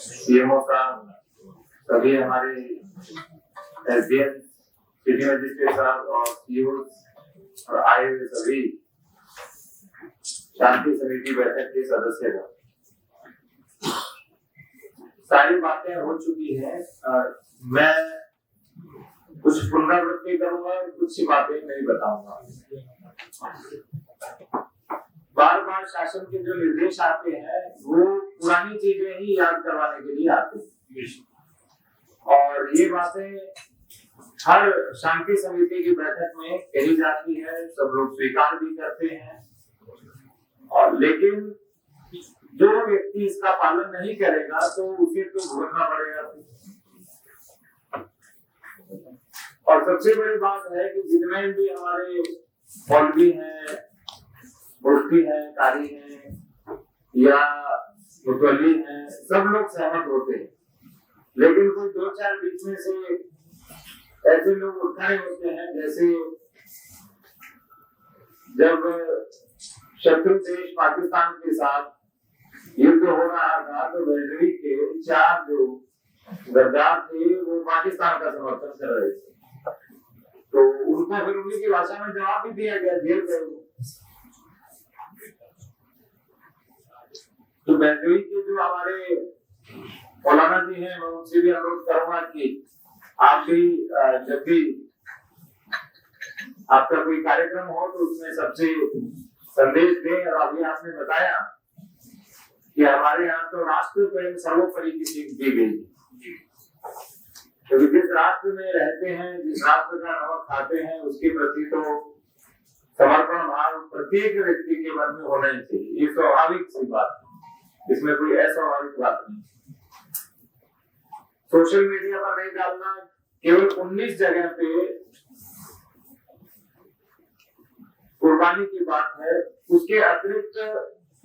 CMO साहब, सभी हमारे एसडीएम, सिटी मजिस्ट्रेट साहब और सीओ और आए हुए सभी शांति समिति बैठक के सदस्य, सारी बातें हो चुकी हैं। मैं कुछ पुनरावृत्ति करूंगा, कुछ बातें नहीं बताऊंगा। बार बार शासन के जो निर्देश आते हैं वो पुरानी चीजें ही याद करवाने के लिए आते हैं, और ये बातें हर शांति समिति की बैठक में कही जाती है, सब लोग स्वीकार भी करते हैं। और लेकिन जो व्यक्ति इसका पालन नहीं करेगा तो उसे तो भुगतना पड़ेगा। और सबसे बड़ी बात है कि जिनमें भी हमारे मौलवी हैं, मुफ्ती हैं, कारी हैं या मुतवल्ली हैं, सब लोग सहमत होते हैं, लेकिन कोई दो चार बीच में से ऐसे लोग उठ खड़े होते हैं, जैसे जब शत्रु देश पाकिस्तान के साथ युद्ध हो रहा था तो बेल्टवी के 4 जो गद्दार थे वो पाकिस्तान का समर्थन कर रहे थे, तो उनको फिर उन्हीं की भाषा में जवाब भी दिया गया, जेल गए। तो बेल्टवी के जो हमारे मौलाना जी हैं, मैं उनसे भी अनुरोध करूंगा कि आप भी जब भी आपका कोई कार्यक्रम हो तो उसमें सबसे संदेश दें। और अभी आपने बताया कि हमारे यहाँ तो राष्ट्र प्रेम सर्वोपरि की सीख दी गई, क्योंकि जिस राष्ट्र में रहते हैं, जिस राष्ट्र का नमक खाते हैं, उसके प्रति तो समर्पण भाव प्रत्येक व्यक्ति के मन में होना ही चाहिए। ये स्वाभाविक सी बात है, इसमें कोई अस्वाभाविक बात नहीं। सोशल मीडिया पर नहीं डालना, केवल 19 जगह पे कुर्बानी की बात है, उसके अतिरिक्त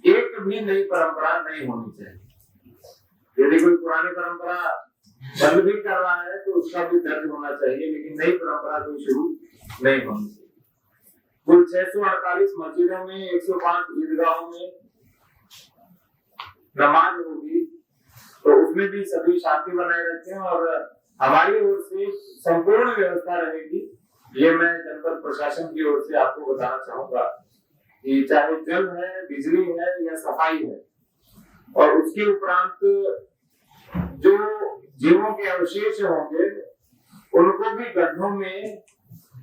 एक भी नई परंपरा नहीं होनी चाहिए। यदि कोई पुरानी परंपरा बंद भी कर रहा है तो उसका भी दर्ज होना चाहिए, लेकिन नई परंपरा कोई शुरू नहीं होनी चाहिए। कुल 648 मस्जिदों में 105 ईदगाहों में नमाज होगी, तो उसमें भी सभी शांति बनाए रखें और हमारी ओर से संपूर्ण व्यवस्था रहेगी। ये मैं जनपद प्रशासन की ओर से आपको बताना चाहूंगा कि चाहे जल है, बिजली है या सफाई है, और उसके उपरांत जो जीवों के अवशेष होंगे उनको भी गड्ढों में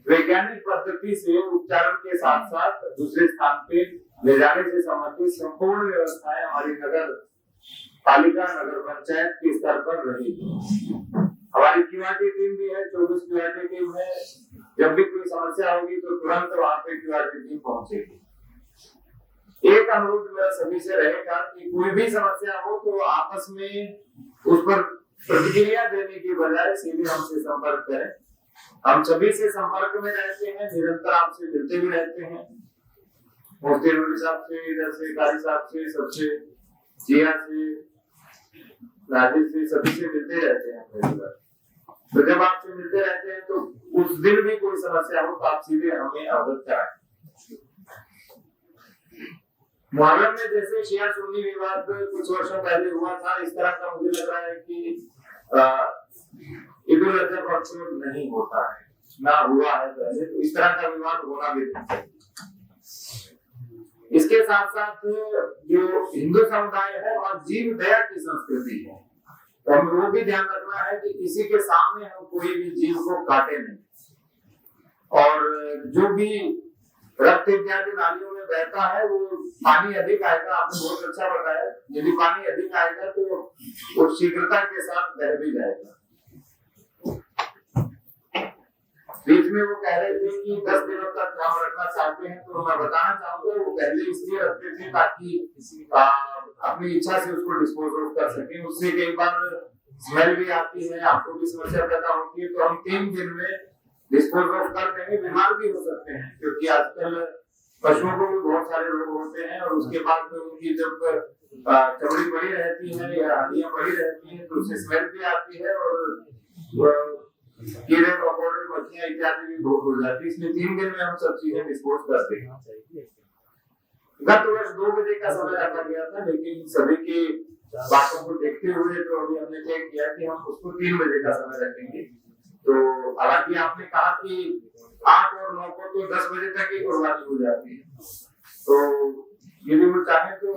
वैज्ञानिक पद्धति से उपचारण के साथ साथ दूसरे स्थान पे ले जाने से संबंधित संपूर्ण व्यवस्थाएं हमारी नगर पालिका, नगर पंचायत के स्तर पर रहेगी। हमारी क्यूआरटी टीम भी है, 24 क्यूआरटी टीम है। जब भी कोई समस्या होगी तो तुरंत वहां पे क्यूआरटी टीम पहुंचेगी। एक अनुरोध मेरा सभी से रहेगा कि कोई भी समस्या हो तो आपस में उस पर प्रतिक्रिया देने की बजाय सीधे हमसे संपर्क करें। हम सभी से संपर्क में रहते हैं, निरंतर आपसे मिलते भी रहते हैं। मुफ्ती नूरी साहब से, इधर से कारी साहब से, सबसे जिया से, राजेश से, सभी से मिलते रहते हैं। तो जब आपसे मिलते रहते हैं तो उस दिन भी कोई समस्या हो तो आप सीधे हमें अवगत कराएं। मुहर्रम में जैसे शिया सुन्नी विवाद कुछ वर्षों पहले हुआ था, इस तरह का मुझे लग रहा है कि ईद उल अजहा पर नहीं होता है, ना हुआ है पहले, तो इस तरह का विवाद होना भी नहीं चाहिए। इसके साथ साथ जो हिंदू समुदाय है और जीव दया की संस्कृति है, तो हमें वो भी ध्यान रखना है कि किसी के सामने हम कोई भी जीव को काटे नहीं, और जो भी रक्त इत्यादि नालियों में बहता है वो पानी अधिक आएगा, आपने बहुत अच्छा बताया। यदि पानी अधिक आएगा तो वो शीघ्रता के साथ बह भी जाएगा। बीच में वो कह रहे थे कि 10 दिनों तक काम रखना चाहते हैं, तो मैं बताना चाहूंगा वो पहले इसलिए रखते थे ताकि अपनी इच्छा से उसको डिस्पोज ऑफ कर सके। उससे कई बार स्मेल भी आती है, आपको भी समस्या पैदा होती है, तो हम 3 दिन में डिस्पोज ऑफ कर देंगे। बीमार भी हो सकते हैं क्योंकि आजकल पशुओं को भी बहुत सारे रोग होते हैं, और उसके बाद उनकी जब चमड़ी बड़ी रहती है या हड्डियां बड़ी रहती हैं तो उससे स्मेल भी आती है, और कीड़े मकोड़े मक्खियां इत्यादि भी बहुत हो जाती है। इसलिए 3 दिन में हम सब चीजें डिस्पोज करते हैं। गत वर्ष 2 बजे का समय रखा गया था, लेकिन सभी की बातों को देखते हुए तो अभी हमने तय किया कि हम उसको 3 बजे का समय रखेंगे। तो हालांकि आपने कहा कि 8 और 9 को तो 10 बजे तक ही कुर्बानी हो जाती है, तो यदि वो चाहे तो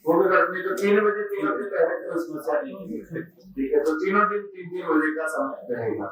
वो भी करते, तो 3 बजे तीनों दिन पहले तो समस्या नहीं है। ठीक है, तो तीनों दिन 3-3 बजे का समय रहेगा।